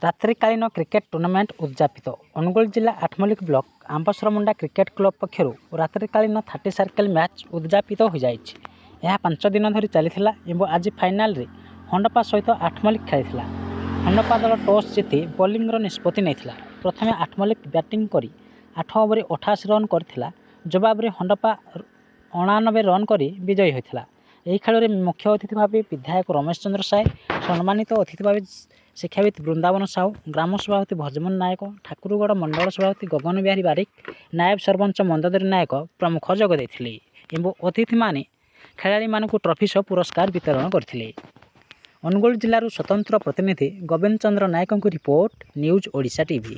ରାତ୍ରିକାଳୀନ cricket tournament ଉଦ୍ଯାପିତ। ଅନୁଗୁଳ ଜିଲ୍ଲା Athmallik block Ambasarmunda cricket club ପକ୍ଷରୁ ରାତ୍ରିକାଳୀନ 30 ସାର୍କେଲ ମ୍ୟାଚ୍ ଉଦ୍ଯାପିତ ହୋଇଯାଇଛି। ଏହା 5 ଦିନ ଧରି ଚାଲିଥିଲା ଏବଂ ଆଜି ଫାଇନାଲରେ ହଣ୍ଡପା ସହିତ ଆଠମଲ୍ଲିକ ଖେଳିଥିଲା। ହଣ୍ଡପା ଦଳ ଟସ୍ ଜିତି ବୋଲିଂର ନିଷ୍ପତ୍ତି ନେଇଥିଲା। ପ୍ରଥମେ ଆଠମଲ୍ଲିକ ବ୍ୟାଟିଂ କରି 8 ଓଭରରେ 88 ରନ୍ କରିଥିଲା। ଜବାବରେ ହଣ୍ଡପା 89 ରନ୍ କରି ବିଜୟୀ ହୋଇଥିଲା। ଏହି ଖେଳରେ ମୁଖ୍ୟ ଅତିଥି ଭାବେ ବିଧାୟକ ରମେଶ ଚନ୍ଦ୍ର ସାଏ, ସମ୍ମାନିତ ଅତିଥି ଭାବେ ଶିକ୍ଷାବିତ ବୃନ୍ଦାବନ ସାହୁ, ଗ୍ରାମ ସଭାପତି ଭଜମୋହନ ନାୟକ, ଠାକୁରଗଡ଼ ମଣ୍ଡଳ ସଭାପତି ଗଗନ ବିହାରୀ ବାରିକ, ନାୟବ ସରପଞ୍ଚ ମନ୍ଦୋଦରୀ ନାୟକ ପ୍ରମୁଖ ଯୋଗ ଦେଇଥିଲେ ଏବଂ ଅତିଥିମାନେ ଖେଳାଳିମାନଙ୍କୁ ଟ୍ରଫି ସହ ପୁରସ୍କାର ବିତରଣ କରିଥିଲେ। ଅନୁଗୁଳ ଜିଲ୍ଲାରୁ ସ୍ୱତନ୍ତ୍ର ପ୍ରତିନିଧି ଗୋବିନ୍ଦ ଚନ୍ଦ୍ର ନାୟକଙ୍କ ରିପୋର୍ଟ, ନ୍ୟୁଜ୍ ଓଡ଼ିଶା ଟିଭି।